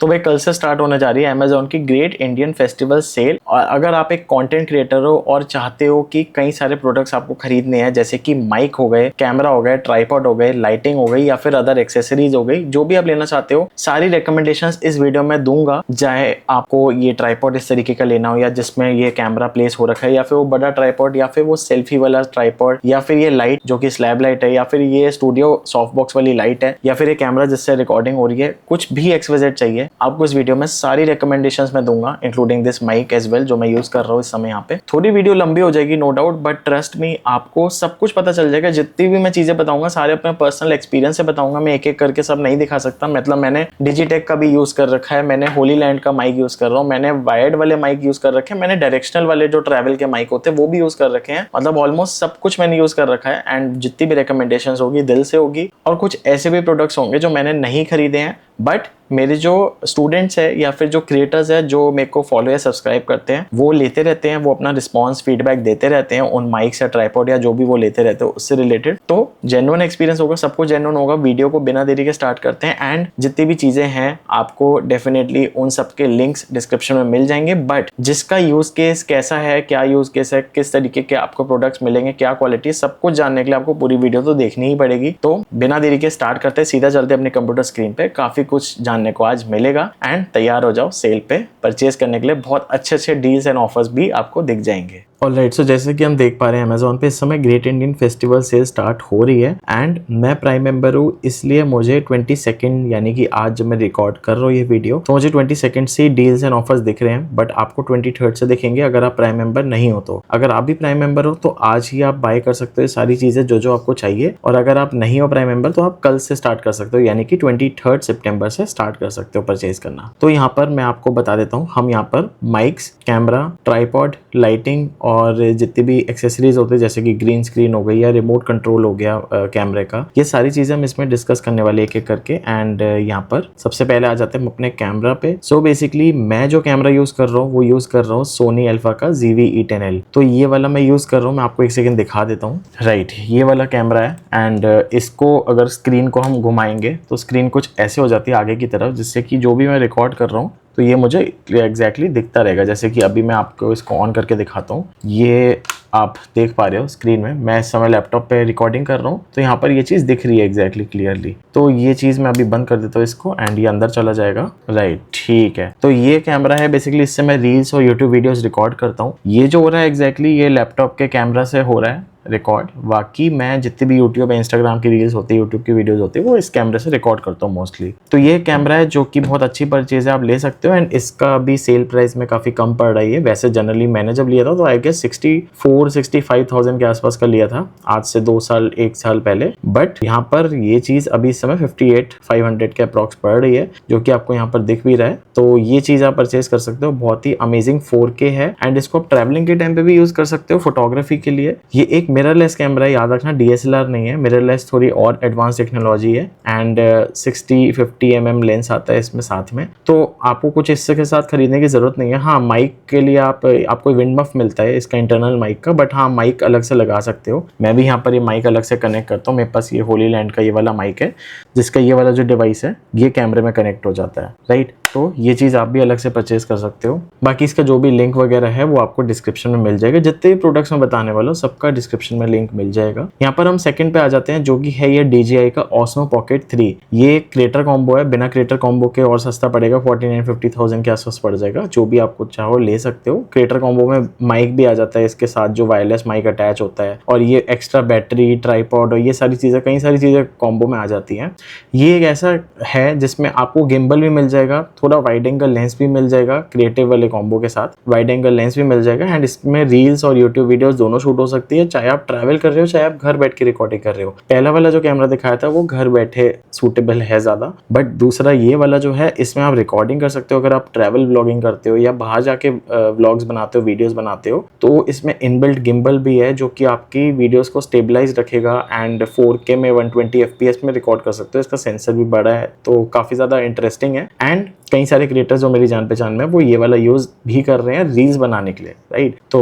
तो भाई कल से स्टार्ट होने जा रही है अमेजोन की ग्रेट इंडियन फेस्टिवल सेल। और अगर आप एक कंटेंट क्रिएटर हो और चाहते हो कि कई सारे प्रोडक्ट्स आपको खरीदने हैं, जैसे कि माइक हो गए, कैमरा हो गए, ट्राइपॉड हो गए, लाइटिंग हो गई या फिर अदर एक्सेसरीज हो गई, जो भी आप लेना चाहते हो, सारी रिकमेंडेशंस इस वीडियो में दूंगा। चाहे आपको ये ट्राइपॉड इस तरीके का लेना हो या जिसमें ये कैमरा प्लेस हो रखा है, या फिर वो बड़ा ट्राइपॉड, या फिर वो सेल्फी वाला ट्राइपॉड, या फिर ये लाइट जो कि स्लैब लाइट है, या फिर ये स्टूडियो सॉफ्ट बॉक्स वाली लाइट है, या फिर ये कैमरा जिससे रिकॉर्डिंग हो रही है, कुछ भी XYZ चाहिए आपको इस वीडियो में सारी रिकमेंडेशंस मैं दूंगा, including this mic as well जो मैं यूज कर रहा हूँ इस समय यहाँ पे। थोड़ी वीडियो लंबी हो जाएगी no doubt, but trust me आपको सब कुछ पता चल जाएगा। जितनी भी मैं चीजें बताऊंगा सारे अपने पर्सनल एक्सपीरियंस से बताऊंगा, मैं एक एक करके सब नहीं दिखा सकता। मतलब मैंने डिजिटेक का भी यूज कर रखा है, मैंने होली लैंड का माइक यूज कर रहा हूँ, मैंने वायर्ड वाले माइक यूज कर रखे हैं, मैंने डायरेक्शनल वाले जो ट्रैवल के माइक होते हैं वो भी यूज कर रखे हैं। मतलब ऑलमोस्ट सब कुछ मैंने यूज कर रखा है। एंड जितनी भी रिकमेंडेशन होगी दिल से होगी, और कुछ ऐसे भी प्रोडक्ट्स होंगे जो मैंने नहीं खरीदे हैं, बट मेरे जो स्टूडेंट्स है या फिर जो क्रिएटर्स है जो मेरे को फॉलो या सब्सक्राइब करते हैं वो लेते रहते हैं, वो अपना रिस्पांस फीडबैक देते रहते हैं उन माइक्स या ट्राइपॉड या जो भी वो लेते रहते हैं उससे रिलेटेड। तो जेन्युइन एक्सपीरियंस होगा, सब कुछ जेन्युइन होगा। वीडियो को बिना देरी के स्टार्ट करते हैं। एंड जितनी भी चीजें हैं आपको डेफिनेटली उन सब के लिंक्स डिस्क्रिप्शन में मिल जाएंगे, बट जिसका यूज केस कैसा है, क्या यूज केस है, किस तरीके के आपको प्रोडक्ट्स मिलेंगे, क्या क्वालिटी, सब कुछ जानने के लिए आपको पूरी वीडियो तो देखनी ही पड़ेगी। तो बिना देरी के स्टार्ट करते हैं, सीधा चलते हैं अपने कंप्यूटर स्क्रीन पे। काफी कुछ जानने को आज मिलेगा एंड तैयार हो जाओ सेल पे परचेज करने के लिए। बहुत अच्छे अच्छे डील्स एंड ऑफर्स भी आपको दिख जाएंगे। ऑलराइट, सो जैसे कि हम देख पा रहे हैं अमेजोन पे इस समय great Indian festival sale start हो रही है। एंड मैं प्राइम मेंबर हूँ, इसलिए मुझे 22 यानी कि आज जब मैं रिकॉर्ड कर रहा हूँ ये वीडियो, तो मुझे 22 से डील्स एंड ऑफर्स दिख रहे हैं, बट आपको 23 से दिखेंगे अगर आप प्राइम मेंबर नहीं हो तो। अगर आप भी प्राइम मेंबर हो तो आज ही आप बाय कर सकते हो सारी चीजें जो जो आपको चाहिए, और अगर आप नहीं हो प्राइम मेंबर तो आप कल से स्टार्ट कर सकते हो, यानी कि 23 सितंबर से स्टार्ट कर सकते हो परचेज करना। तो यहाँ पर मैं आपको बता देता हूँ, हम यहाँ पर माइक्स, कैमरा, ट्राइपॉड, लाइटिंग और जितनी भी एक्सेसरीज होते हैं जैसे कि ग्रीन स्क्रीन हो गई या रिमोट कंट्रोल हो गया कैमरे का, ये सारी चीजें हम इसमें डिस्कस करने वाले एक एक करके। एंड यहाँ पर सबसे पहले आ जाते हैं हम अपने कैमरा पे। सो बेसिकली मैं जो कैमरा यूज कर रहा हूँ वो यूज कर रहा हूँ सोनी अल्फा का ZV-E10L। तो ये वाला मैं यूज कर रहा हूँ, मैं आपको एक सेकंड दिखा देता हूँ। राइट, ये वाला कैमरा है। एंड इसको अगर स्क्रीन को हम घुमाएंगे तो स्क्रीन कुछ ऐसे हो जाती है आगे की तरफ, जिससे कि जो भी मैं रिकॉर्ड कर रहा हूँ तो ये मुझे एग्जैक्टली दिखता रहेगा। जैसे कि अभी मैं आपको इसको ऑन करके दिखाता हूँ, ये आप देख पा रहे हो स्क्रीन में। मैं इस समय लैपटॉप पे रिकॉर्डिंग कर रहा हूँ तो यहाँ पर ये चीज़ दिख रही है एग्जैक्टली क्लियरली। तो ये चीज़ मैं अभी बंद कर देता हूँ इसको, एंड ये अंदर चला जाएगा। राइट, ठीक है। तो ये कैमरा है बेसिकली, इससे मैं रील्स और यूट्यूब वीडियोस रिकॉर्ड करता हूँ। ये जो हो रहा है एग्जैक्टली ये लैपटॉप के कैमरा से हो रहा है रिकॉर्ड। बाकी मैं जितनी भी यूट्यूब इंस्टाग्राम की रील्स होती है, यूट्यूब की वीडियोस होती है, वो इस कैमरे से रिकॉर्ड करता हूँ मोस्टली। तो ये कैमरा है जो कि बहुत अच्छी परचेज है, आप ले सकते हो। एंड इसका भी सेल प्राइस में काफी कम पड़ रही है। वैसे जनरली मैंने जब लिया था तो आई गेस 64-65,000 के आसपास का लिया था, आज से 2 साल 1 साल पहले। बट यहाँ पर ये चीज अभी इस समय 58,500 के अप्रॉक्स पड़ रही है, जो कि आपको यहाँ पर दिख भी रहा है। तो ये चीज आप परचेज कर सकते हो, बहुत ही अमेजिंग 4K है। एंड इसको आप ट्रैवलिंग के टाइम पे भी यूज कर सकते हो, फोटोग्राफी के लिए। ये एक मिररलेस कैमरा है, याद रखना DSLR नहीं है, मिररलेस थोड़ी और एडवांस टेक्नोलॉजी है। एंड 60-50 mm लेंस आता है इसमें साथ में, तो आपको कुछ इसके साथ खरीदने की जरूरत नहीं है। हाँ, माइक के लिए आपको विंड मफ मिलता है इसका इंटरनल माइक का, बट हाँ माइक अलग से लगा सकते हो। मैं भी यहाँ पर ये माइक अलग से कनेक्ट करता हूँ। मेरे पास ये होली लैंड का ये वाला माइक है, जिसका ये वाला जो डिवाइस है ये कैमरे में कनेक्ट हो जाता है। राइट, तो ये चीज़ आप भी अलग से परचेज कर सकते हो। बाकी इसका जो भी लिंक वगैरह है वो आपको डिस्क्रिप्शन में मिल जाएगा। जितने भी प्रोडक्ट्स मैं बताने वाला हूँ सबका डिस्क्रिप्शन में लिंक मिल जाएगा। यहाँ पर हम सेकंड पे आ जाते हैं, जो कि है ये DJI का Osmo Pocket 3। ये क्रिएटर कॉम्बो है, बिना क्रिएटर कॉम्बो के और सस्ता पड़ेगा, 49-50,000 के आसपास पड़ जाएगा। जो भी आपको चाहो ले सकते हो। क्रिएटर कॉम्बो में माइक भी आ जाता है इसके साथ, जो वायरलेस माइक अटैच होता है, और ये एक्स्ट्रा बैटरी, ट्राइपॉड और ये सारी चीज़ें, कई सारी चीज़ें कॉम्बो में आ जाती हैं। ये एक ऐसा है जिसमें आपको गिम्बल भी मिल जाएगा, थोड़ा वाइड एंगल लेंस भी मिल जाएगा, क्रिएटिव वाले कॉम्बो के साथ वाइड एंगल लेंस भी मिल जाएगा। एंड इसमें रील्स और यूट्यूब वीडियोस दोनों शूट हो सकती है, चाहे आप ट्रैवल कर रहे हो चाहे आप घर बैठ के रिकॉर्डिंग कर रहे हो। पहला वाला जो कैमरा दिखाया था वो घर बैठे सूटेबल है ज्यादा, बट दूसरा ये वाला जो है इसमें आप रिकॉर्डिंग कर सकते हो। अगर आप ट्रैवल व्लॉगिंग करते हो या बाहर जाके व्लॉग्स बनाते हो, वीडियोस बनाते हो, तो इसमें इनबिल्ट गिम्बल भी है जो कि आपकी वीडियोस को स्टेबलाइज रखेगा। एंड 4K में 120 FPS में रिकॉर्ड कर सकते हो। इसका सेंसर भी बड़ा है, तो काफी ज्यादा इंटरेस्टिंग है। एंड कई सारे क्रिएटर्स जो मेरी जान पहचान में वो ये वाला यूज़ भी कर रहे हैं रील्स बनाने के लिए, राइट। तो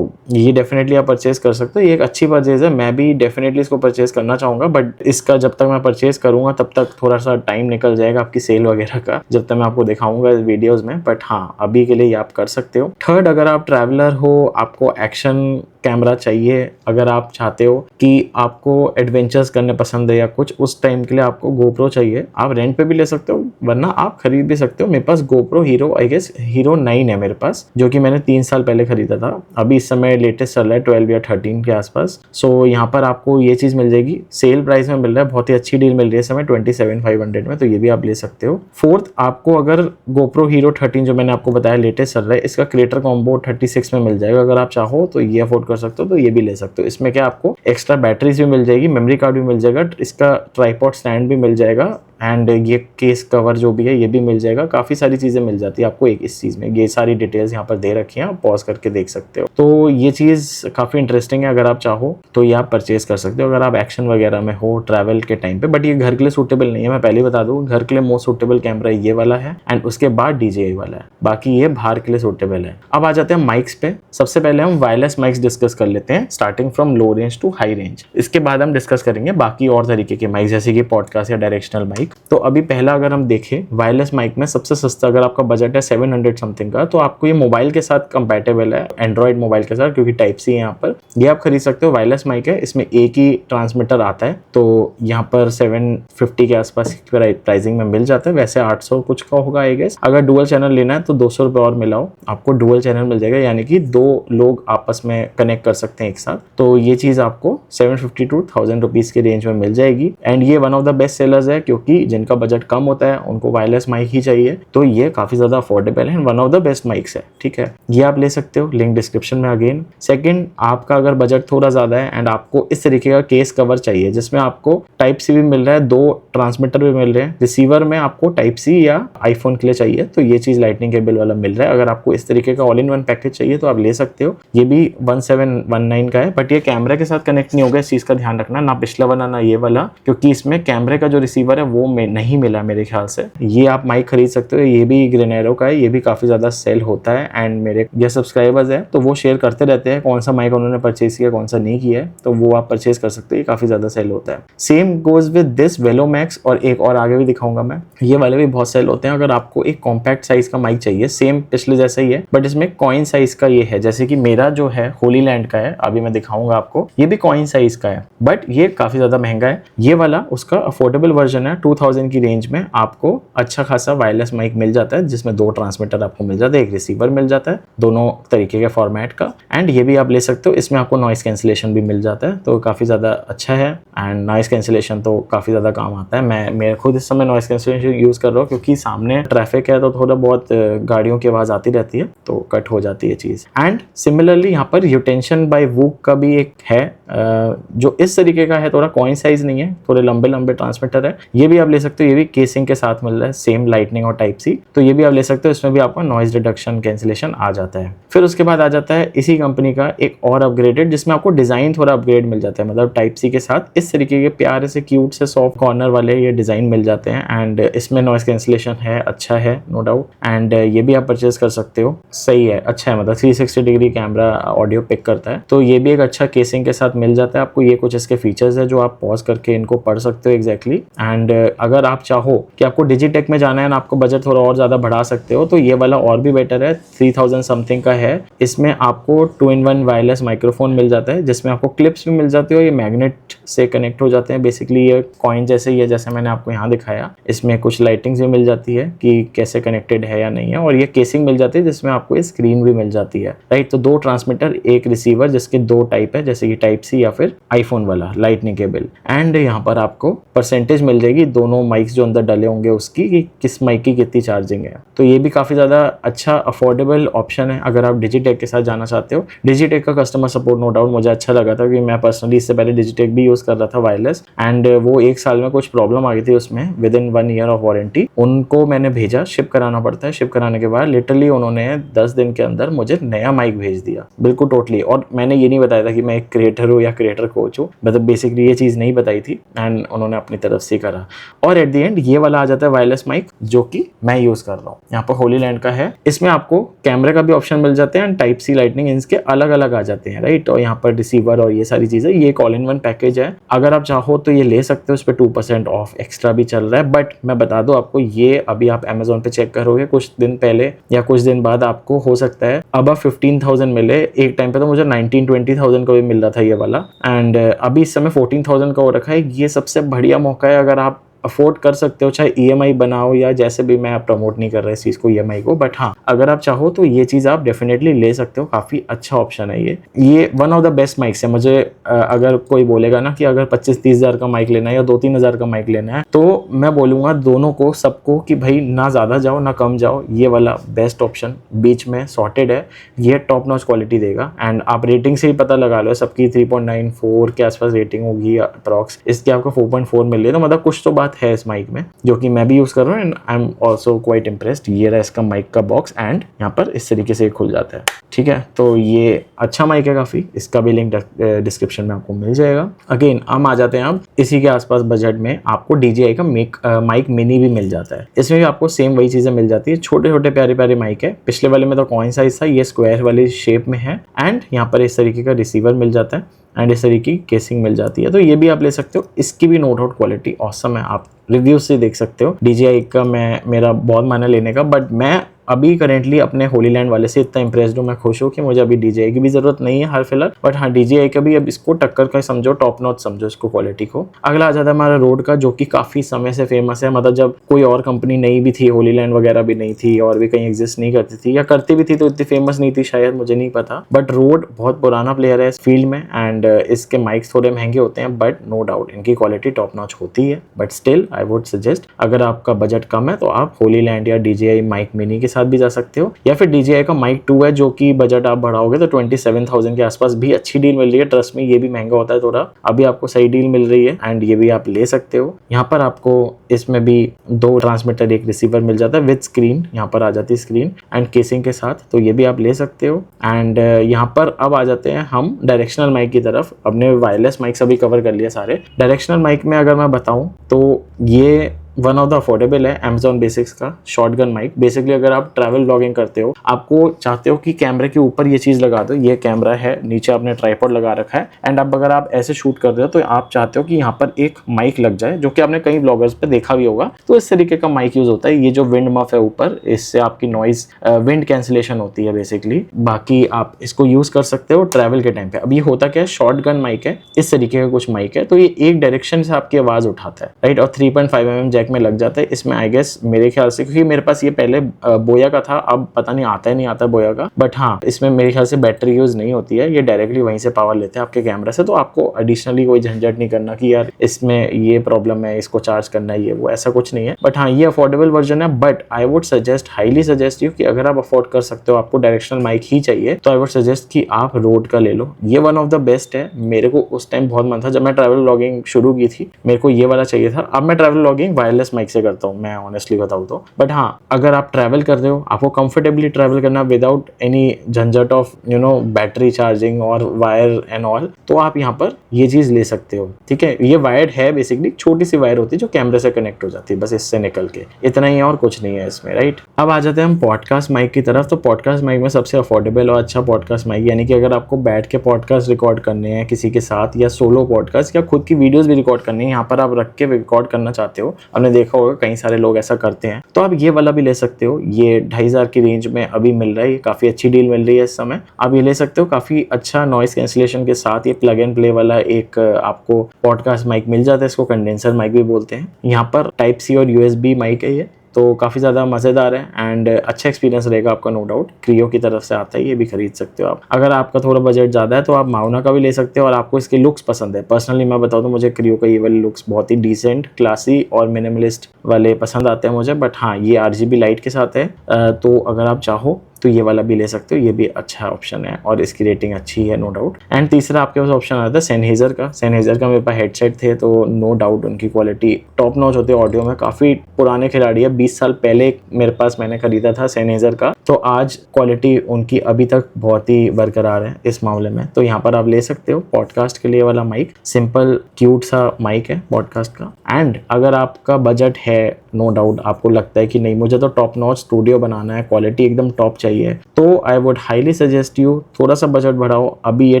ये डेफिनेटली आप परचेज कर सकते हो, ये एक अच्छी परचेज है। मैं भी डेफिनेटली इसको परचेज करना चाहूँगा, बट इसका जब तक मैं परचेज करूँगा तब तक थोड़ा सा टाइम निकल जाएगा आपकी सेल वगैरह का, जब तक मैं आपको दिखाऊंगा वीडियोज़ में। बट हाँ, अभी के लिए ये आप कर सकते हो। थर्ड, अगर आप ट्रैवलर हो, आपको एक्शन कैमरा चाहिए, अगर आप चाहते हो कि आपको एडवेंचर्स करने पसंद है या कुछ, उस टाइम के लिए आपको GoPro चाहिए, आप रेंट पे भी ले सकते हो, वरना आप खरीद भी सकते हो। मेरे पास GoPro hero, I guess hero 9 है मेरे पास, जो कि मैंने 3 साल पहले खरीदा था। अभी इस समय लेटेस्ट चल रहा है 12 या 13 के आसपास। सो यहाँ पर आपको ये चीज़ मिल जाएगी, सेल प्राइस में मिल रहा है, बहुत ही अच्छी डील मिल रही है इस समय 27,500 में, तो ये भी आप ले सकते हो। फोर्थ, आपको अगर GoPro हीरो 13 जो मैंने आपको बताया लेटेस्ट चल रहा है, इसका क्रिएटर कॉम्बो 36 में मिल जाएगा। अगर आप चाहो तो ये अफोर्ड कर सकते हो तो ये भी ले सकते हो। इसमें क्या आपको एक्स्ट्रा बैटरीज भी मिल जाएगी, मेमोरी कार्ड भी मिल जाएगा, इसका ट्राइपॉड स्टैंड भी मिल जाएगा, एंड ये केस कवर जो भी है ये भी मिल जाएगा। काफ़ी सारी चीज़ें मिल जाती है आपको एक इस चीज़ में। ये सारी डिटेल्स यहाँ पर दे रखी हैं, आप पॉज करके देख सकते हो। तो ये चीज़ काफ़ी इंटरेस्टिंग है, अगर आप चाहो तो ये आप परचेज कर सकते हो अगर आप एक्शन वगैरह में हो ट्रैवल के टाइम पे। बट ये घर के लिए सूटेबल नहीं है, मैं पहले ही बता दूँ। घर के लिए मोस्ट सूटेबल कैमरा ये वाला है, एंड उसके बाद DJI वाला है, बाकी ये बाहर के लिए सूटेबल है। अब आ जाते हैं माइक्स पे। सबसे पहले हम वायरलेस माइक्स डिस्कस कर लेते हैं, starting from low range to high range. इसके बाद हम डिस्कस करेंगे बाकी और तरीके के माइक, जैसे कि पॉडकास्ट या डायरेक्शनल माइक। तो अभी पहला अगर हम देखें वायरलेस माइक में सबसे सस्ता, अगर आपका बजट है 700 समथिंग का, तो आपको ये मोबाइल के साथ कंपैटिबल है, एंड्रॉइड मोबाइल के साथ, क्योंकि टाइप सी है यहाँ पर। ये आप खरीद सकते हो। वायरलेस माइक है, इसमें एक ही ट्रांसमीटर आता है, तो यहाँ पर 750 के आसपास प्राइसिंग में मिल जाता है। वैसे 800 कुछ का होगा आई गेस। अगर डुअल चैनल लेना है तो 200 रुपये और मिलाओ, आपको डुअल चैनल मिल जाएगा, यानी कि 2 लोग आपस में कनेक्ट कर सकते हैं एक साथ। तो ये चीज़ आपको 750 to 1000 रुपीज़ के रेंज में मिल जाएगी। एंड ये one of the best sellers है, क्योंकि जिनका बजट कम होता है उनको वायरलेस माइक ही चाहिए, तो ये काफ़ी ज़्यादा अफोर्डेबल है, one of the best mics है, ठीक है। ये आप ले सकते हो, लिंक डिस्क्रिप्शन में अगेन। सेकंड, आपका अगर बजट थोड़ा ज़्यादा है एंड आपको इस तरीके का केस कवर चाहिए जिसमें आपको टाइप सी भी मिल रहा है, 2 ट्रांसमीटर भी मिल रहे हैं, रिसीवर में आपको टाइप सी या आईफोन के लिए चाहिए तो ये चीज़ लाइटनिंग केबल वाला मिल रहा है। अगर आपको इस तरीके का ऑल इन वन पैकेज चाहिए तो आप ले सकते हो। ये भी 1719 का है, बट ये कैमरा के साथ कनेक्ट नहीं होगा, इस चीज़ का ध्यान रखना, ना पिछला वाला ना ये वाला, क्योंकि इसमें कैमरे का जो रिसीवर है वो नहीं मिला मेरे ख्याल से। ये आप माइक खरीद सकते हो, ये भी ग्रेनेरो का है, ये भी काफ़ी ज़्यादा सेल होता है। एंड मेरे ये सब्सक्राइबर्स हैं तो वो शेयर करते रहते हैं कौन सा माइक उन्होंने परचेज किया कौन सा नहीं किया है, तो वो आप परचेज कर सकते हो, ये काफ़ी ज़्यादा सेल होता है। सेम गोज विद दिस वेलोमैक्स, और एक और आगे भी दिखाऊंगा मैं, ये वाले भी बहुत सेल होते हैं। अगर आपको एक कॉम्पैक्ट साइज का माइक चाहिए, सेम पिछले जैसा ही है बट इसमें कॉइन साइज का ये है, जैसे कि मेरा जो है होली लैंड का है, अभी मैं दिखाऊंगा आपको, ये भी कॉइन साइज का है बट ये काफ़ी ज़्यादा महंगा है। ये वाला उसका अफोर्डेबल वर्जन है, 2000 की रेंज में आपको अच्छा खासा वायरलेस माइक मिल जाता है, जिसमें 2 ट्रांसमीटर आपको मिल जाता है, एक रिसीवर मिल जाता है, दोनों तरीके के फॉर्मेट का। एंड ये भी आप ले सकते हो, इसमें आपको नॉइस कैंसिलेशन भी मिल जाता है, तो काफ़ी ज़्यादा अच्छा है। एंड नॉइस कैंसिलेशन तो काफ़ी ज़्यादा काम आता है। मैं खुद इस समय नॉइस कैंसिलेशन यूज़ कर रहा हूँ, क्योंकि सामने ट्रैफिक है तो थोड़ा बहुत गाड़ियों की आवाज़ आती रहती है, तो कट हो जाती है चीज़। एंड सिमिलरली यहाँ पर यूटेंशन बाय वूक का भी एक है, जो इस तरीके का है, थोड़ा कॉइन साइज नहीं है, थोड़े लंबे लंबे ट्रांसमीटर है, ये भी आप ले सकते हो। ये भी केसिंग के साथ मिल रहा है, सेम लाइटनिंग और टाइप सी, तो ये भी आप ले सकते हो। इसमें भी आपका नॉइज रिडक्शन कैंसिलेशन आ जाता है। फिर उसके बाद आ जाता है इसी कंपनी का एक और अपग्रेडेड, जिसमें आपको डिजाइन थोड़ा अपग्रेड मिल जाता है, मतलब टाइप सी के साथ इस तरीके के प्यारे से क्यूट से सॉफ्ट कॉर्नर वाले ये डिजाइन मिल जाते हैं। एंड इसमें नॉइज कैंसिलेशन है, अच्छा है नो डाउट। एंड ये भी आप परचेज कर सकते हो, सही है, अच्छा है, मतलब 360 डिग्री कैमरा ऑडियो पिक करता है, तो ये भी एक अच्छा केसिंग के साथ मिल जाता है आपको। ये कुछ इसके फीचर्स है जो आप पॉज करके इनको पढ़ सकते हो एग्जैक्टली। एंड अगर आप चाहो कि आपको डिजिटेक में जाना है ना, आपको बजट थोड़ा और ज्यादा बढ़ा सकते हो, तो ये वाला और भी बेटर है, 3000 समथिंग का है। इसमें आपको 2-in-1 वायरलेस माइक्रोफोन मिल जाता है, जिसमें आपको क्लिप्स भी मिल जाती है, ये मैग्नेट से कनेक्ट हो जाते हैं। बेसिकली ये कॉइन जैसे ही है, जैसे मैंने आपको यहाँ दिखाया। इसमें कुछ लाइटिंग्स भी मिल जाती है कि कैसे कनेक्टेड है या नहीं है, और ये केसिंग मिल जाती है जिसमें आपको ये स्क्रीन भी मिल जाती है, राइट। तो 2 ट्रांसमीटर, एक रिसीवर, जिसके 2 टाइप है, जैसे कि टाइप सी या फिर आईफोन वाला लाइटनिंग केबल। एंड यहाँ पर आपको परसेंटेज मिल जाएगी दोनों माइक्स जो अंदर डले होंगे उसकी, कि किस माइक की कितनी चार्जिंग है। तो ये भी काफ़ी ज़्यादा अच्छा अफोर्डेबल ऑप्शन है अगर आप डिजिटेक के साथ जाना चाहते हो। डिजिटेक का कस्टमर सपोर्ट नो डाउट मुझे अच्छा लगा था, क्योंकि मैं पर्सनली इससे पहले डिजिटेक भी यूज़ कर रहा था वायरलेस, एंड वो 1 साल में कुछ प्रॉब्लम आ गई थी उसमें, with in 1 year of warranty. उनको मैंने भेजा, शिप कराना पड़ता है, शिप कराने के बाद लिटरली उन्होंने 10 दिन के अंदर मुझे नया माइक भेज दिया, बिल्कुल टोटली। और मैंने ये नहीं बताया था कि मैं एक क्रिएटर हूँ या क्रिएटर कोच हूँ, मतलब बेसिकली ये चीज़ नहीं बताई थी, एंड उन्होंने अपनी तरफ से करा। और एट द एंड ये वाला आ जाता है वायरलेस माइक जो कि मैं यूज कर रहा हूँ। यहाँ पर होलीलैंड का है, इसमें आपको कैमरे का भी ऑप्शन मिल जाते हैं एंड टाइप सी लाइटनिंग इनके अलग अलग आ जाते हैं, राइट। और यहाँ पर रिसीवर और ये सारी चीजें, ये एक ऑल इन वन पैकेज है। अगर आप चाहो तो ये ले सकते हो, उस पर 2% ऑफ एक्स्ट्रा भी चल रहा है। बट मैं बता दूं आपको, ये अभी आप Amazon पे चेक करोगे कुछ दिन पहले या कुछ दिन बाद, आपको हो सकता है अब 15,000 मिले। एक टाइम पे तो मुझे 19-20,000 का भी मिल रहा था ये वाला, एंड अभी इस समय 14,000 का हो रखा है। ये सबसे बढ़िया मौका है अगर आप अफोर्ड कर सकते हो, चाहे EMI बनाओ या जैसे भी, मैं प्रमोट नहीं कर रहा इस चीज़ को EMI को, बट हाँ अगर आप चाहो तो ये चीज़ आप डेफिनेटली ले सकते हो। काफ़ी अच्छा ऑप्शन है ये one of the best mics है। मुझे अगर कोई बोलेगा ना कि अगर 25-30 हज़ार का माइक लेना है या 2-3 हज़ार का माइक लेना है, तो मैं बोलूँगा दोनों को, सबको, कि भाई ना ज़्यादा जाओ ना कम जाओ, ये वाला बेस्ट ऑप्शन बीच में सॉर्टेड है। ये टॉप नॉच क्वालिटी देगा एंड आप रेटिंग से ही पता लगा लो, सबकी 3.94 के आसपास रेटिंग होगी अप्रॉक्स, इसकी आपको 4.4 मिल रही है, तो मतलब कुछ तो बात है इस माइक में, जो कि मैं भी यूज कर रहा हूँ and I am also quite impressed. ये रहा इसका माइक का बॉक्स एंड यहाँ पर इस तरीके से खुल जाता है, ठीक है। तो ये अच्छा माइक है काफी, इसका भी लिंक डिस्क्रिप्शन में आपको मिल जाएगा। अगेन हम आ जाते हैं अब इसी के आसपास बजट में, आपको DJI का माइक मिनी भी मिल जाता है। इसमें भी आपको सेम वही चीजें मिल जाती है, छोटे छोटे प्यारे प्यारे माइक है। पिछले वाले में तो कॉइन साइज था, ये स्क्वायर वाली शेप में है एंड यहाँ पर इस तरीके का रिसीवर मिल जाता है एंड इस तरीके की केसिंग मिल जाती है। तो ये भी आप ले सकते हो, इसकी भी नो डाउट क्वालिटी ऑसम है, आप रिव्यू से देख सकते हो। DJI का मेरा बहुत मन है लेने का, बट मैं अभी करेंटली अपने होलीलैंड वाले से इतना इंप्रेस्ड हूँ, मैं खुश हूँ कि मुझे अभी DJI की भी जरूरत नहीं है हाल फिलहाल, बट हाँ DJI का भी अब इसको टक्कर का समझो, टॉप नॉच समझो इसको क्वालिटी को। अगला आ जाता है हमारा रोड का, जो कि काफी समय से फेमस है। मतलब जब कोई और कंपनी नहीं भी थी, होलीलैंड वगैरह भी नहीं थी और भी कहीं एग्जिस्ट नहीं करती थी, या करती भी थी तो इतनी फेमस नहीं थी शायद, मुझे नहीं पता। बट रोड बहुत पुराना प्लेयर है इस फील्ड में एंड इसके माइक्स थोड़े महंगे होते हैं, बट नो डाउट इनकी क्वालिटी टॉप नॉच होती है। But still I would suggest, अगर आपका बजट कम है तो आप होलीलैंड या DJI माइक मिनी के साथ भी जा सकते हो, या फिर DJI का माइक 2 है, जो कि बजट आप बढ़ाओगे तो 27,000 के आसपास भी अच्छी डील मिल रही है। ट्रस्ट में ये भी महंगा होता है थोड़ा, अभी आपको सही डील मिल रही है एंड ये भी आप ले सकते हो। यहाँ पर आपको इसमें भी 2 ट्रांसमीटर 1 रिसीवर मिल जाता है विद स्क्रीन, यहाँ पर आ जाती है स्क्रीन एंड केसिंग के साथ, तो ये भी आप ले सकते हो। एंड यहाँ पर अब आ जाते हैं हम डायरेक्शनल माइक की तरफ। अपने वायरलेस माइक सभी कवर कर लिया सारे। डायरेक्शनल माइक में अगर मैं बताऊं तो ये वन ऑफ द अफोर्डेबल है Amazon बेसिक्स का शॉटगन माइक। बेसिकली अगर आप ट्रैवल ब्लॉगिंग करते हो, आपको चाहते हो कि कैमरे के ऊपर ये चीज़ लगा दो, ये कैमरा है, नीचे आपने ट्राइपॉड लगा रखा है एंड अब अगर आप ऐसे शूट कर रहे हो तो आप चाहते हो कि यहाँ पर एक माइक लग जाए, जो कि आपने कई ब्लॉगर्स पे देखा भी होगा। तो इस तरीके का माइक यूज होता है। ये जो विंड मफ है ऊपर, इससे आपकी नॉइज विंड कैंसिलेशन होती है बेसिकली। बाकी आप इसको यूज कर सकते हो ट्रैवल के टाइम पे। अब ये होता क्या है, शॉटगन माइक है, इस तरीके का कुछ माइक है, तो ये एक डायरेक्शन से आपकी आवाज उठाता है, राइट। और 3.5 mm जैक में लग जाता है। इसमें आई गेस मेरे ख्याल से, क्योंकि मेरे पास ये पहले बोया का था, अब पता नहीं आता है नहीं आता बोया का, बट हाँ इसमें मेरे ख्याल से बैटरी यूज नहीं होती है, ये डायरेक्टली वहीं से पावर लेते हैं आपके कैमरा से। तो आपको एडिशनली कोई झंझट नहीं करना कि यार इसमें ये प्रॉब्लम है, इसको चार्ज करना है, ये वो, ऐसा कुछ नहीं है। बट हाँ ये अफोर्डेबल वर्जन है, but I would suggest, highly suggest you कि अगर आप अफोर्ड कर सकते हो, आपको डायरेक्शनल माइक ही चाहिए, तो आई वुड सजेस्ट कि आप रोड का ले लो। ये वन ऑफ द बेस्ट है। मेरे को उस टाइम बहुत मन था, जब मैं ट्रैवल ब्लॉगिंग शुरू की थी, मेरे को ये वाला चाहिए था। अब मैं ट्रैवल ब्लॉगिंग वायरलेस माइक से करता हूँ, मैं ऑनेस्टली बताऊँ तो। बट हाँ अगर आप ट्रैवल कर रहे हो, आपको कंफर्टेबली ट्रैवल करना विदाउट एनी झंझट ऑफ बैटरी चार्जिंग और वायर एंड ऑल, तो आप यहाँ पर ये चीज ले सकते हो, ठीक है। ये वायर्ड है, बेसिकली छोटी सी वायर होती है जो कैमरे से कनेक्ट हो जाती है, बस इससे निकल के, इतना ही है और कुछ नहीं है इसमें, राइट। अब आ जाते हैं हम पॉडकास्ट माइक की तरफ। तो पॉडकास्ट माइक में सबसे अफोर्डेबल और अच्छा पॉडकास्ट माइक, यानी कि अगर आपको बैठ के पॉडकास्ट रिकॉर्ड करने हैं किसी के साथ, या सोलो पॉडकास्ट या खुद की वीडियोस भी रिकॉर्ड करनी है, यहाँ पर आप रख के रिकॉर्ड करना चाहते हो, आपने देखा होगा कई सारे लोग ऐसा करते हैं, तो आप ये वाला भी ले सकते हो। ये 2,500 की रेंज में अभी मिल रहा है, काफी अच्छी डील मिल रही है इस समय, आप ये ले सकते हो। काफी अच्छा नॉइस कैंसिलेशन के साथ ये प्लग एंड प्ले वाला एक आपको पॉडकास्ट माइक मिल जाता है, इसको कंडेंसर माइक भी बोलते हैं। यहाँ पर टाइप सी और USB माइक है ये, तो काफ़ी ज़्यादा मज़ेदार है एंड अच्छा एक्सपीरियंस रहेगा आपका, नो डाउट। क्रियो की तरफ से आता है, ये भी खरीद सकते हो आप। अगर आपका थोड़ा बजट ज़्यादा है तो आप माउना का भी ले सकते हो और आपको इसके लुक्स पसंद है। पर्सनली मैं बताऊँ तो मुझे क्रियो का ये वाले लुक्स बहुत ही डिसेंट, क्लासी और मिनिमलिस्ट वाले पसंद आते हैं मुझे। बट हाँ ये RGB लाइट के साथ है, तो अगर आप चाहो तो ये वाला भी ले सकते हो, ये भी अच्छा ऑप्शन है और इसकी रेटिंग अच्छी है नो डाउट। एंड तीसरा आपके पास ऑप्शन आता है सेनहेजर का। सेनहेजर का मेरे पास हेडसेट थे तो नो डाउट उनकी क्वालिटी टॉप नॉच होती है ऑडियो में। काफ़ी पुराने खिलाड़ी है, 20 साल पहले मेरे पास मैंने खरीदा था सेनहेजर का, तो आज क्वालिटी उनकी अभी तक बहुत ही बरकरार है इस मामले में। तो यहाँ पर आप ले सकते हो पॉडकास्ट के लिए वाला माइक, सिंपल क्यूट सा माइक है पॉडकास्ट का। एंड अगर आपका बजट है, नो डाउट आपको लगता है कि नहीं मुझे तो टॉप नॉच स्टूडियो बनाना है, क्वालिटी एकदम टॉप चाहिए, तो I would highly suggest you थोड़ा सा बजट बढ़ाओ। अभी ये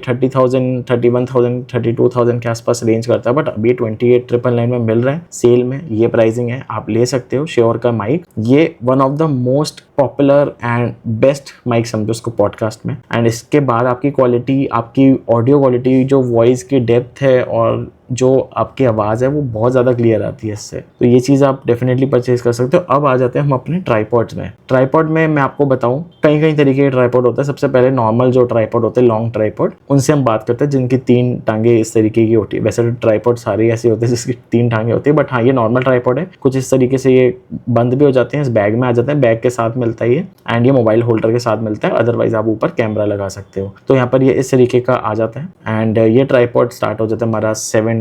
30,000, 31,000, 32,000 के आसपास रेंज करता है, बट अभी 28,999 में मिल रहा है सेल में, ये प्राइसिंग है, आप ले सकते हो। श्योर का माइक ये one of the most popular and best mic समझो उसको पॉडकास्ट में। एंड इसके बाद आपकी क्वालिटी, आपकी ऑडियो क्वालिटी, जो वॉइस की डेप्थ है और जो आपकी आवाज़ है वो बहुत ज़्यादा क्लियर आती है इससे, तो ये चीज़ आप डेफिनेटली परचेज कर सकते हो। अब आ जाते हैं हम अपने ट्राइपॉड्स में। ट्राइपॉड में मैं आपको बताऊं कई कई तरीके के ट्राइपॉड होते हैं। सबसे पहले नॉर्मल जो ट्राइपॉड होते हैं लॉन्ग ट्राइपॉड, उनसे हम बात करते हैं जिनकी 3 टांगे इस तरीके की होती है। वैसे तो ट्राइपॉड सारे ऐसे होते हैं जिसकी 3 टांगे होती है, बट हाँ ये नॉर्मल ट्राइपॉड है। कुछ इस तरीके से ये बंद भी हो जाते हैं, इस बैग में आ जाते हैं, बैग के साथ मिलता है ये, एंड ये मोबाइल होल्डर के साथ मिलता है। अदरवाइज आप ऊपर कैमरा लगा सकते हो, तो यहाँ पर ये इस तरीके का आ जाता है। एंड ये ट्राइपॉड स्टार्ट हो जाता है हमारा 700,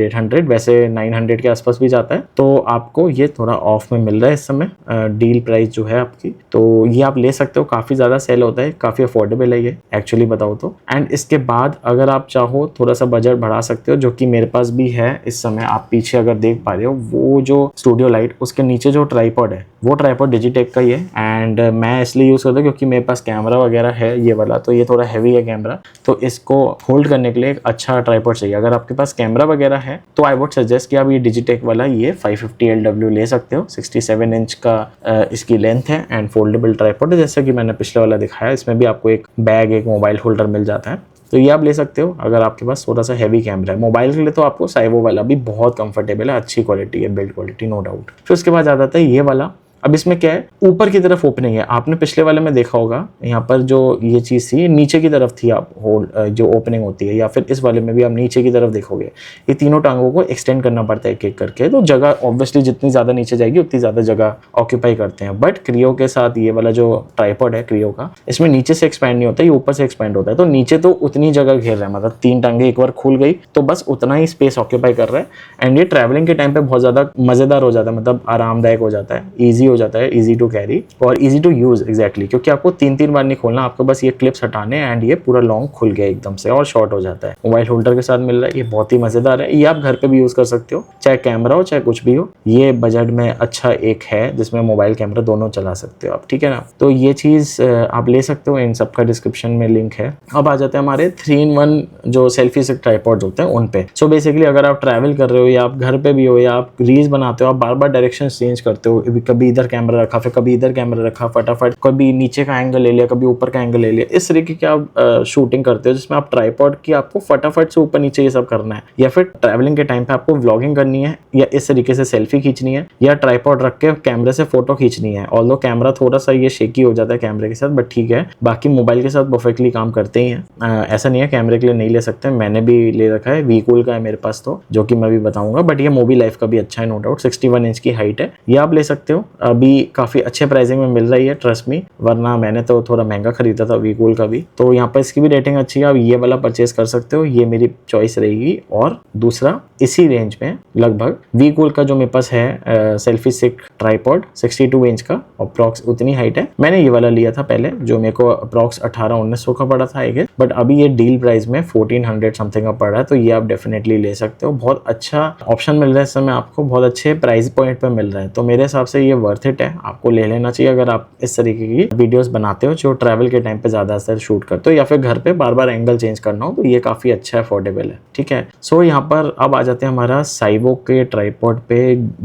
800, वैसे 900 के आसपास भी जाता है। तो आपको ये थोड़ा ऑफ में मिल रहा है इस समय, डील प्राइस जो है आपकी, तो ये आप ले सकते हो। काफ़ी ज़्यादा सेल होता है, काफ़ी अफोर्डेबल है ये एक्चुअली बताओ तो। एंड इसके बाद अगर आप चाहो थोड़ा सा बजट बढ़ा सकते हो, जो कि मेरे पास भी है इस समय। आप पीछे अगर देख पा रहे हो वो जो स्टूडियो लाइट, उसके नीचे जो ट्राइपॉड है वो ट्राइपॉड डिजिटेक का ही है। एंड मैं इसलिए यूज़ करता हूँ क्योंकि मेरे पास कैमरा वगैरह है ये वाला, तो ये थोड़ा हैवी है कैमरा, तो इसको होल्ड करने के लिए एक अच्छा ट्राइपॉड चाहिए। अगर आपके पास कैमरा वगैरह है तो आई वुड सजेस्ट कि आप ये डिजिटेक वाला ये 550 LW ले सकते हो। 67 इंच का इसकी लेंथ है एंड फोल्डेबल ट्राइपॉड है, जैसे कि मैंने पिछले वाला दिखाया। इसमें भी आपको एक बैग, एक मोबाइल होल्डर मिल जाता है, तो ये आप ले सकते हो अगर आपके पास थोड़ा सा हैवी कैमरा है। मोबाइल के लिए तो आपको साइवो वाला भी बहुत कंफर्टेबल है, अच्छी क्वालिटी है, बिल्ड क्वालिटी नो डाउट। फिर उसके बाद आ जाता है ये वाला। अब इसमें क्या है, ऊपर की तरफ ओपनिंग है। आपने पिछले वाले में देखा होगा यहाँ पर जो ये चीज़ थी नीचे की तरफ थी, आप होल्ड जो ओपनिंग होती है, या फिर इस वाले में भी आप नीचे की तरफ देखोगे ये तीनों टांगों को एक्सटेंड करना पड़ता है एक एक करके। तो जगह ऑब्वियसली जितनी ज़्यादा नीचे जाएगी उतनी ज़्यादा जगह ऑक्यूपाई करते हैं। बट क्रियो के साथ ये वाला जो ट्राइपॉड है क्रियो का, इसमें नीचे से एक्सपैंड नहीं होता, ये ऊपर से एक्सपैंड होता है। तो नीचे तो उतनी जगह घेर रहा है, मतलब 3 टांगे एक बार खुल गई तो बस उतना ही स्पेस ऑक्यूपाई कर रहा है। एंड ये ट्रैवलिंग के टाइम पे बहुत ज़्यादा मज़ेदार हो जाता है, मतलब आरामदायक हो जाता है, ईजी हो जाता है, ईजी टू कैरी और इजी टू यूज एग्जैक्टली, क्योंकि आपको 3 बार नहीं खोलना, आपको बस ये क्लिप्स हटाने एंड ये पूरा लॉन्ग खुल गया एकदम से और शॉर्ट हो जाता है। मोबाइल होल्डर के साथ मिल रहा है, ये बहुत ही मजेदार है। ये आप घर पे भी यूज कर सकते हो, चाहे कैमरा हो चाहे कुछ भी हो। ये बजट में अच्छा एक है जिसमें मोबाइल कैमरा दोनों चला सकते हो आप, ठीक है ना। तो ये चीज आप ले सकते हो, इन सबका डिस्क्रिप्शन में लिंक है। अब आ जाते हैं हमारे 3-in-1 जो सेल्फी स्टिक ट्राइपॉड्स होते हैं उन पे। सो बेसिकली अगर आप ट्रैवल कर रहे हो या आप घर पे भी हो या आप रील्स बनाते हो, आप बार बार डायरेक्शन चेंज करते हो, कभी इधर कैमरा रखा फिर कभी इधर कैमरा रखा, फटाफट कभी नीचे का एंगल ले लिया, कभी ऊपर का एंगल ले लिया, इस तरीके की आप शूटिंग करते हो जिसमें आप ट्राइपॉड की आपको फटाफट से ऊपर नीचे ये सब करना है। या फिर ट्रैवलिंग के टाइम पे आपको व्लॉगिंग करनी है या इस तरीके से सेल्फी खींचनी है या ट्राइपॉड रख के कैमरे से फोटो खींचनी है। ऑल्दो कैमरा थोड़ा सा ये शेकी हो जाता है कैमरे के साथ, बट ठीक है, बाकी मोबाइल के साथ परफेक्टली काम करते ही हैं। ऐसा नहीं है कैमरे के लिए नहीं ले सकते, मैंने भी ले रखा है, वीकूल का है मेरे पास तो, जो कि मैं भी बताऊंगा। बट ये मोबी लाइफ का भी अच्छा है नो डाउट, 61 इंच की हाइट है, ये आप ले सकते हो। अभी काफी अच्छे प्राइसिंग में मिल रही है, ट्रस्ट मी, वरना मैंने तो थोड़ा महंगा खरीदा था वीकूल का भी। तो यहाँ पर इसकी भी रेटिंग अच्छी है, आप ये वाला परचेज कर सकते हो, ये मेरी चॉइस रहेगी। और दूसरा इसी रेंज में लगभग वीकूल का जो मेरे पास है सेल्फी स्टिक ट्राइपॉड 62 इंच का, अप्रॉक्स उतनी हाइट है, मैंने ये वाला लिया था पहले, जो मेरे को अप्रॉक्स 1800-1900 का पड़ा था आई, बट अभी ये डील प्राइस में 1400 समथिंग का पड़ा है। तो ये आप डेफिनेटली ले सकते हो, बहुत अच्छा ऑप्शन मिल रहा है इस समय आपको, बहुत अच्छे प्राइस पॉइंट पे मिल रहा है। तो मेरे हिसाब से ये वर्थ इट है, आपको ले लेना चाहिए अगर आप इस तरीके की वीडियोस बनाते हो जो ट्रैवल के टाइम पे ज्यादा असर शूट करते हो या फिर घर पे बार बार एंगल चेंज करना हो, तो ये काफी अच्छा अफोर्डेबल है, ठीक है। सो यहाँ पर अब आ जाते हैं हमारा साइवो के ट्राइपॉड पे।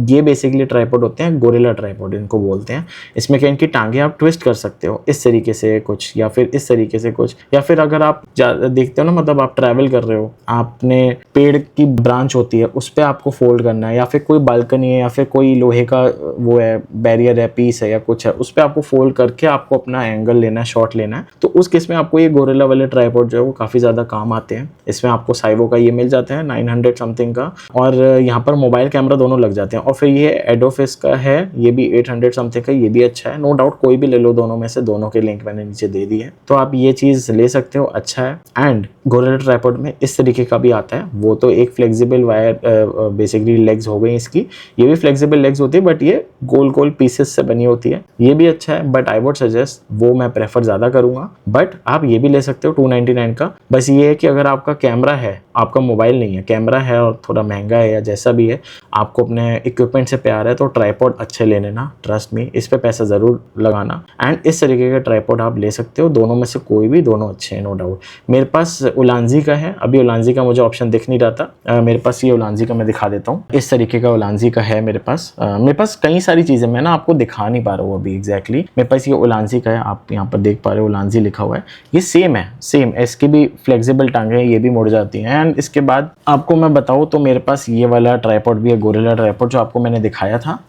ये बेसिकली ट्राइपॉड होते हैं, गोरिल्ला ट्राइपॉड इनको बोलते हैं। इसमें क्या, इनकी टांगे आप ट्विस्ट कर सकते हो इस तरीके से कुछ, या फिर इस तरीके से कुछ, या फिर अगर आप देखते हो ना, मतलब आप ट्रैवल कर रहे हो, आपने पेड़ की ब्रांच होती है उस पर आपको फोल्ड करना है, या फिर कोई बालकनी है या फिर कोई लोहे का वो है बैरियर है, पीस है या कुछ है, उस पर आपको फोल्ड करके आपको अपना एंगल लेना है, शॉट लेना है, तो उस केस में आपको ये गोरिल्ला वाले ट्राइपॉड जो है वो काफी ज्यादा काम आते हैं। इसमें आपको साइवो का ये मिल जाता है 900 समथिंग का, और यहाँ पर मोबाइल कैमरा दोनों लग जाते हैं। और फिर ये एडोफिस का है, ये भी 800 समथिंग का, ये भी अच्छा है। नो डाउट कोई भी ले लो दोनों में से, दोनों के लिंक मैंने नीचे दे दी है, तो आप ये चीज़ ले सकते हो, अच्छा है। एंड गोरिल्ला ट्राइपॉड में इस तरीके का भी आता है, वो तो एक फ्लेक्सिबल वायर बेसिकली लेग्स हो गई इसकी, ये भी फ्लेक्सिबल लेग्स होती है बट ये गोल गोल पीसेस से बनी होती है, ये भी अच्छा है। बट आई वुड सजेस्ट, वो मैं प्रेफर ज़्यादा करूँगा, बट आप ये भी ले सकते हो 299 का। बस ये है कि अगर आपका कैमरा है, आपका मोबाइल नहीं है, कैमरा है और थोड़ा महंगा है या जैसा भी है, आपको अपने इक्विपमेंट से प्यार है, तो ट्राइपॉड अच्छे ले लेना, ट्रस्ट मी, इस पे पैसा ज़रूर लगाना। एंड इस तरीके का ट्राइपॉड आप ले सकते हो, दोनों में से कोई भी, दोनों अच्छे हैं नो डाउट। मेरे पास उलांजी का है, अभी उलांजी का मुझे ऑप्शन दिख नहीं रहा था, मेरे पास ये उलांजी का मैं दिखा देता हूँ। इस तरीके का उलांजी का है मेरे पास। मेरे पास कई सारी चीज़ें, मैं ना आपको दिखा नहीं पा रहा हूँ अभी एग्जैक्टली। मेरे पास ये उलांजी का है, आप यहाँ पर देख पा रहे हो उलांजी लिखा हुआ है, ये सेम है, सेम। इसकी भी फ्लेक्सिबल टांगे हैं, ये भी मुड़ जाती हैं। एंड इसके बाद आपको मैं बताऊँ तो मेरे पास ये वाला ट्राइपॉड भी है, गोरिल्ला ट्राइपॉड, जो आपको मैंने दिखाया था।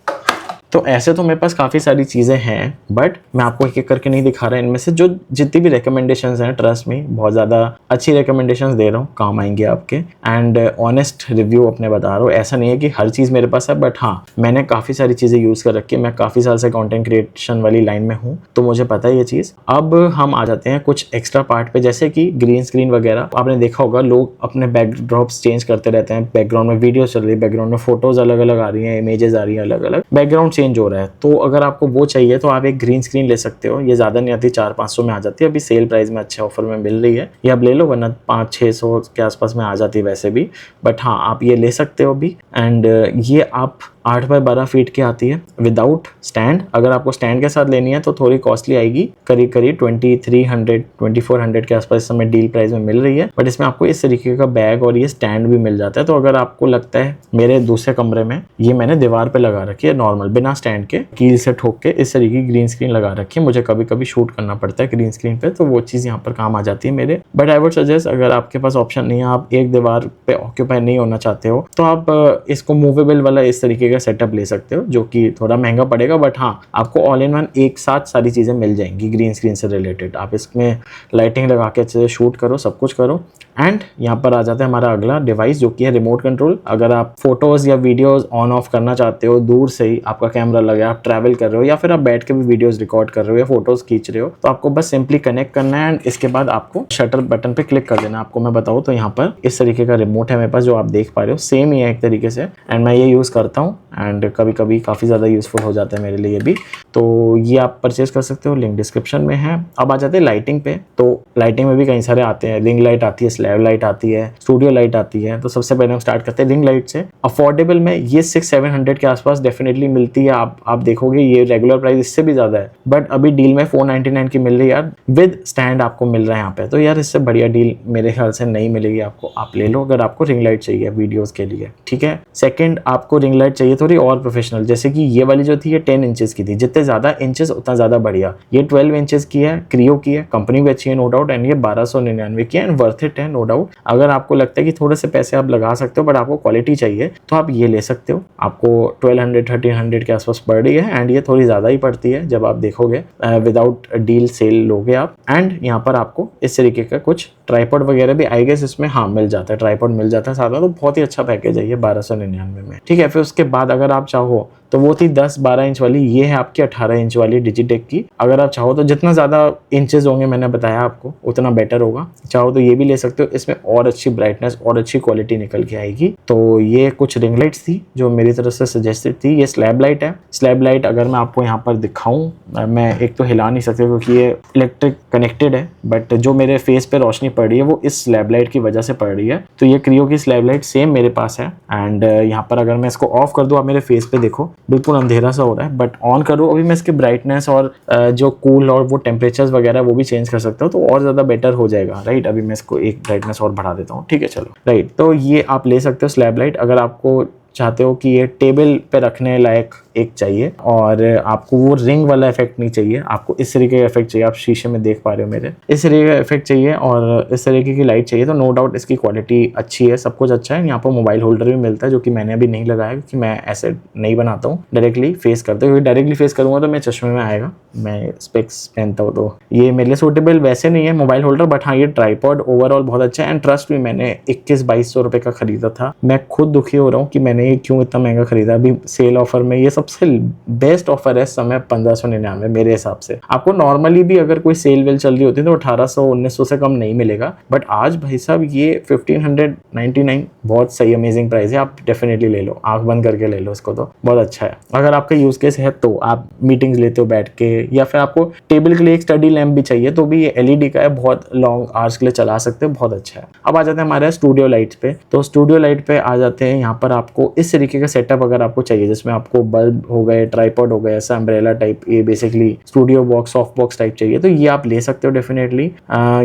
तो ऐसे तो मेरे पास काफ़ी सारी चीज़ें हैं, बट मैं आपको एक एक करके नहीं दिखा रहा। इनमें से जो जितनी भी रिकमेंडेशंस हैं, ट्रस्ट में बहुत ज़्यादा अच्छी रिकमेंडेशंस दे रहा हूँ, काम आएंगे आपके। एंड ऑनेस्ट रिव्यू अपने बता रहा हूँ, ऐसा नहीं है कि हर चीज़ मेरे पास है, बट हाँ, मैंने काफ़ी सारी चीज़ें यूज़ कर रखी है। मैं काफ़ी साल से कंटेंट क्रिएशन वाली लाइन में हूँ, तो मुझे पता है ये चीज़। अब हम आ जाते हैं कुछ एक्स्ट्रा पार्ट पे, जैसे कि ग्रीन स्क्रीन वगैरह। आपने देखा होगा लोग अपने बैकड्रॉप्स चेंज करते रहते हैं, बैकग्राउंड में वीडियो चल रही है, बैकग्राउंड में फोटोज़ अलग अलग आ रही हैं, इमेजेस आ रही हैं अलग अलग, बैकग्राउंड चेंज हो रहा है। तो अगर आपको वो चाहिए तो आप एक ग्रीन स्क्रीन ले सकते हो, ये ज़्यादा नहीं आती, 400-500 में आ जाती है, अभी सेल प्राइस में अच्छे ऑफर में मिल रही है, ये आप ले लो, वरना 500-600 के आसपास में आ जाती है वैसे भी। बट हाँ, आप ये ले सकते हो अभी। एंड ये आप 8x12 फीट की आती है विदाउट स्टैंड। अगर आपको स्टैंड के साथ लेनी है तो थोड़ी कॉस्टली आएगी, करीब करीब 2300-2400 के आसपास इस समय डील प्राइस में मिल रही है। बट इसमें आपको इस तरीके का बैग और ये स्टैंड भी मिल जाता है। तो अगर आपको लगता है, मेरे दूसरे कमरे में ये मैंने दीवार पे लगा रखी है नॉर्मल, बिना स्टैंड के, कील से ठोक के इस तरीके की ग्रीन स्क्रीन लगा रखी है। मुझे कभी कभी शूट करना पड़ता है ग्रीन स्क्रीन पे, तो वो चीज़ यहाँ पर काम आ जाती है मेरे। बट आई वुड सजेस्ट, अगर आपके पास ऑप्शन नहीं है, आप एक दीवार पे ऑक्यूपाई नहीं होना चाहते हो, तो आप इसको मूवेबल वाला इस तरीके का सेटअप ले सकते हो, जो कि थोड़ा महंगा पड़ेगा। बट हाँ, आपको ऑल इन वन एक साथ सारी चीज़ें मिल जाएंगी ग्रीन स्क्रीन से रिलेटेड। आप इसमें लाइटिंग लगा के अच्छे से शूट करो, सब कुछ करो। एंड यहाँ पर आ जाता है हमारा अगला डिवाइस, जो कि है रिमोट कंट्रोल। अगर आप फोटोज़ या वीडियोज़ ऑन ऑफ करना चाहते हो, दूर से ही आपका कैमरा लगा, आप ट्रैवल कर रहे हो या फिर आप बैठ के भी वीडियोज़ रिकॉर्ड कर रहे हो या फोटोज़ खींच रहे हो, तो आपको बस सिंपली कनेक्ट करना है। एंड इसके बाद आपको शटर बटन पे क्लिक कर देना। आपको मैं बताऊँ तो यहाँ पर इस तरीके का रिमोट है मेरे पास, जो आप देख पा रहे हो, सेम ही है एक तरीके से। एंड मैं ये यूज़ करता हूँ, एंड कभी कभी काफ़ी ज़्यादा यूज़फुल हो जाता है मेरे लिए भी। तो ये आप परचेज कर सकते हो, लिंक डिस्क्रिप्शन में है। अब आ जाते हैं लाइटिंग पे। तो लाइटिंग में भी कई सारे आते हैं, रिंग लाइट आती है, स्लैब लाइट आती है, स्टूडियो लाइट आती है। तो सबसे पहले हम स्टार्ट करते हैं रिंग लाइट से। अफोर्डेबल में ये 600-700 के आसपास डेफिनेटली मिलती है। आप देखोगे ये रेगुलर प्राइस इससे भी ज़्यादा है, बट अभी डील में 499 की मिल रही है यार, विद स्टैंड आपको मिल रहा है यहाँ पे। तो यार इससे बढ़िया डील मेरे ख्याल से नहीं मिलेगी आपको, आप ले लो अगर आपको रिंग लाइट चाहिए वीडियोज़ के लिए, ठीक है। सेकेंड, आपको रिंग लाइट चाहिए थोड़ी और प्रोफेशनल, जैसे कि ये वाली जो थी ये 10 इंचेस की थी, जितने ज़्यादा इंचेस उतना ज़्यादा बढ़िया। ये 12 इंचेस की है, क्रियो की है, कंपनी भी अच्छी है नो डाउट। एंड ये 1299 की है, एंड वर्थ इट है नो डाउट। अगर आपको लगता है कि थोड़े से पैसे आप लगा सकते हो बट आपको क्वालिटी चाहिए, तो आप ये ले सकते हो। आपको 1200-1300 के आसपास पड़ रही है, एंड ये थोड़ी ज़्यादा ही पड़ती है जब आप देखोगे, विदाउट डील सेल लोगे आप। एंड यहाँ पर आपको इस तरीके का कुछ ट्राइपॉड वगैरह भी आई गेस इसमें हाँ मिल जाता है, ट्राइपॉड मिल जाता है साथ में। तो बहुत ही अच्छा पैकेज है ये 1299 में, ठीक है। फिर उसके बाद अगर आप चाहो तो वो थी 10-12 इंच वाली, ये है आपकी 18 इंच वाली डिजिटेक की। अगर आप चाहो तो जितना ज़्यादा इंचेस होंगे, मैंने बताया आपको, उतना बेटर होगा। चाहो तो ये भी ले सकते हो, इसमें और अच्छी ब्राइटनेस और अच्छी क्वालिटी निकल के आएगी। तो ये कुछ रिंग लाइट्स थी जो मेरी तरफ से सजेस्टेड थी। ये स्लैब लाइट है। स्लैब लाइट अगर मैं आपको यहाँ पर दिखाऊँ, मैं एक तो हिला नहीं सकती क्योंकि ये इलेक्ट्रिक कनेक्टेड है, बट जो मेरे फेस पे रोशनी पड़ रही है वो इस स्लैब लाइट की वजह से पड़ रही है। तो ये क्रियो की स्लैब लाइट सेम मेरे पास है। एंड यहाँ पर अगर मैं इसको ऑफ कर दूँ, आप मेरे फेस पे देखो बिल्कुल अंधेरा सा हो रहा है, बट ऑन करो अभी मैं इसकी ब्राइटनेस और जो कूल और वो टेम्परेचर्स वगैरह वो भी चेंज कर सकता हूँ, तो और ज़्यादा बेटर हो जाएगा, राइट। अभी मैं इसको एक ब्राइटनेस और बढ़ा देता हूँ, ठीक है, चलो, राइट। तो ये आप ले सकते हो स्लैब लाइट। अगर आपको चाहते हो कि ये टेबल पे रखने लायक एक चाहिए और आपको वो रिंग वाला इफेक्ट नहीं चाहिए, आपको इस तरीके का इफेक्ट चाहिए। आप शीशे में देख पा रहे हो मेरे, इस तरीके का इफेक्ट चाहिए और इस तरीके की लाइट चाहिए। तो नो डाउट इसकी क्वालिटी अच्छी है, सब कुछ अच्छा है। यहाँ पर मोबाइल होल्डर भी मिलता है जो कि मैंने अभी नहीं लगाया क्योंकि मैं ऐसे नहीं बनाता हूँ डायरेक्टली फेस करते, क्योंकि डायरेक्टली फेस करूँगा तो मैं चश्मे में आएगा, मैं स्पेक्स पहनता हूँ तो ये मेरे लिए सूटेबल वैसे नहीं है मोबाइल होल्डर। बट हाँ, ये ट्राइपॉड ओवरऑल बहुत अच्छा है एंड ट्रस्ट भी, मैंने 21-2200 रुपए का खरीदा था। मैं खुद दुखी हो रहा हूँ कि मैंने ये क्यों इतना महंगा खरीदा। अभी सेल ऑफर में ये सबसे बेस्ट ऑफर है इस समय 1599 मेरे हिसाब से। आपको नॉर्मली भी अगर कोई सेल वेल चल रही होती है तो 1800-1900 से कम नहीं मिलेगा, बट आज भाई साहब ये 1599 बहुत सही अमेजिंग प्राइस है। आप डेफिनेटली ले लो, आंख बंद करके ले लो इसको, तो बहुत अच्छा है। अगर आपका यूज केस है तो आप मीटिंग्स लेते हो बैठ के, या फिर आपको टेबल के लिए एक स्टडी लैम्प भी चाहिए तो भी ये एलईडी का है, बहुत लॉन्ग आवर्स के लिए चला सकते हो, बहुत अच्छा है। अब आ जाते हैं हमारे स्टूडियो लाइट्स पे। तो स्टूडियो लाइट पे आ जाते हैं, यहाँ पर आपको इस तरीके का सेटअप अगर आपको चाहिए जिसमें आपको बल्ब हो गए, ट्राइपॉड हो गए, ऐसा अम्ब्रेला टाइप, ये basically studio box, soft box type चाहिए तो ये आप ले सकते हो डेफिनेटली।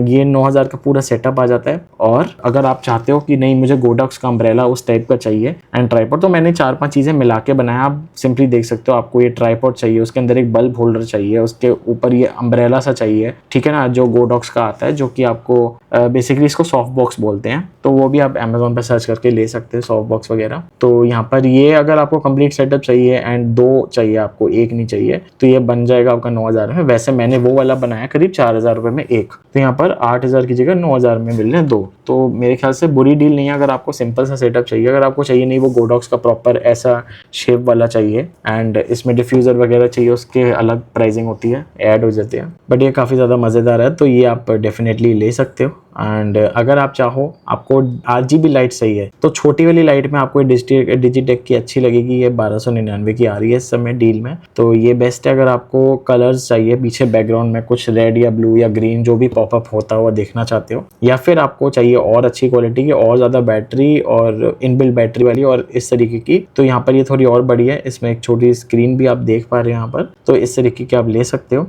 ये 9000 का पूरा सेटअप आ जाता है। और अगर आप चाहते हो कि नहीं मुझे गोडॉक्स का अम्ब्रेला उस टाइप का चाहिए एंड ट्राइपॉड, तो मैंने 4-5 चीजें मिला के बनाया। आप सिंपली देख सकते हो, आपको ये ट्राइपॉड चाहिए, उसके अंदर एक बल्ब होल्डर चाहिए, उसके ऊपर ये अम्ब्रेला सा चाहिए, ठीक है ना, जो गोडॉक्स का आता है, जो कि आपको बेसिकली इसको सॉफ्ट बॉक्स बोलते हैं। तो वो भी आप अमेजोन पर सर्च करके ले सकते हैं सॉफ्ट बॉक्स वगैरह। तो यहाँ पर ये अगर आपको कंप्लीट सेटअप चाहिए एंड 2 चाहिए आपको, एक नहीं चाहिए, तो ये बन जाएगा आपका 9000 में। वैसे मैंने वो वाला बनाया करीब 4000 रुपये में एक, तो यहाँ पर 8000 की जगह 9000 में मिल रहे हैं 2। तो मेरे ख्याल से बुरी डील नहीं है अगर आपको सिंपल सा सेटअप चाहिए। अगर आपको चाहिए नहीं वो गोडॉक्स का प्रॉपर ऐसा शेप वाला चाहिए एंड इसमें डिफ्यूज़र वगैरह चाहिए, उसके अलग प्राइसिंग होती है, ऐड हो जाती है, बट ये काफ़ी ज़्यादा मज़ेदार है तो ये आप डेफिनेटली ले सकते हो। एंड अगर आप चाहो, आपको RGB लाइट सही है तो छोटी वाली लाइट में आपको डिजिटेक की अच्छी लगेगी, ये 1299 की आ रही है इस समय डील में, तो ये बेस्ट है। अगर आपको कलर्स चाहिए पीछे बैकग्राउंड में कुछ रेड या ब्लू या ग्रीन जो भी पॉपअप होता हुआ देखना चाहते हो, या फिर आपको चाहिए और अच्छी क्वालिटी की और ज़्यादा बैटरी और इनबिल्ट बैटरी वाली और इस तरीके की, तो यहाँ पर ये थोड़ी और बड़ी है। इसमें एक छोटी स्क्रीन भी आप देख पा रहे हैं यहाँ पर, तो इस तरीके की आप ले सकते हो।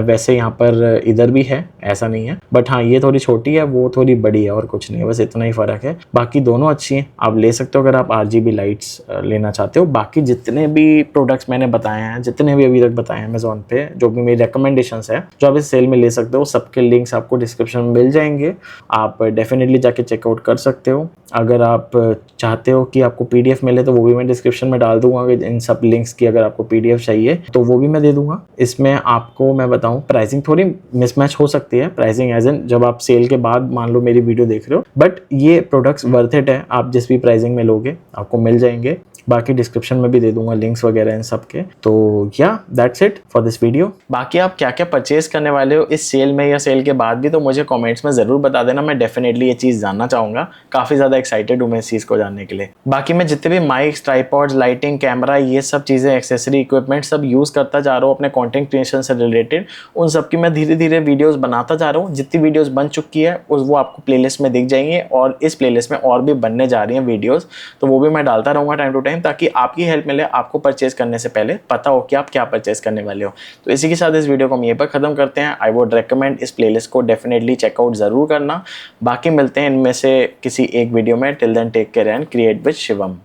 वैसे यहाँ पर इधर भी है, ऐसा नहीं है, बट हाँ ये थोड़ी छोटी है, वो थोड़ी बड़ी है और कुछ नहीं है, बस इतना ही फर्क है। बाकी दोनों अच्छी हैं, आप ले सकते हो अगर आप RGB लाइट्स लेना चाहते हो। बाकी जितने भी प्रोडक्ट्स मैंने बताए हैं, जितने भी अभी तक बताए हैं अमेजोन पे, जो भी मेरी रिकमेंडेशंस है जो आप इस सेल में ले सकते हो, सबके लिंक्स आपको डिस्क्रिप्शन में मिल जाएंगे, आप डेफिनेटली जाके चेकआउट कर सकते हो। अगर आप चाहते हो कि आपको PDF मिले तो वो भी मैं डिस्क्रिप्शन में डाल दूंगा इन सब लिंक्स की। अगर आपको PDF चाहिए तो वो भी मैं दे दूंगा। इसमें आपको मैं बताऊं, प्राइसिंग थोड़ी मिसमैच हो सकती है, प्राइसिंग एज इन जब आप सेल के बाद मान लो मेरी वीडियो देख रहे हो, बट ये प्रोडक्ट्स वर्थ इट है। आप जिस भी प्राइसिंग में लोगे आपको मिल जाएंगे, बाकी डिस्क्रिप्शन में भी दे दूंगा लिंक्स वगैरह इन सब के। तो या that's it for this video. बाकी आप क्या क्या परचेज करने वाले हो इस सेल में या सेल के बाद भी, तो मुझे कमेंट्स में जरूर बता देना, मैं डेफिनेटली ये चीज़ जानना चाहूँगा। काफ़ी ज़्यादा एक्साइटेड हूँ मैं इस चीज़ को जानने के लिए। बाकी मैं जितने भी माइक्स, ट्राइपॉड्स, लाइटिंग, कैमरा, ये सब चीज़ें, एक्सेसरी, इक्विपमेंट सब यूज़ करता जा रहा हूँ अपने कॉन्टेंट क्रिएशन से रिलेटेड, उन सब की मैं धीरे धीरे वीडियोज़ बनाता जा रहा हूँ। जितनी वीडियोज़ बन चुकी है वो आपको प्लेलिस्ट में दिख जाएंगे और इस प्लेलिस्ट में और भी बनने जा रही हैं वीडियोज़, तो वो भी मैं डालता रहूँगा टाइम टू टाइम, ताकि आपकी हेल्प मिले, आपको परचेज करने से पहले पता हो कि आप क्या परचेज करने वाले हो। तो इसी के साथ इस वीडियो को हम यहीं पर खत्म करते हैं। आई वुड रेकमेंड इस प्लेलिस्ट को डेफिनेटली चेकआउट जरूर करना। बाकी मिलते हैं इनमें से किसी एक वीडियो में। Till then take care and create with Shivam.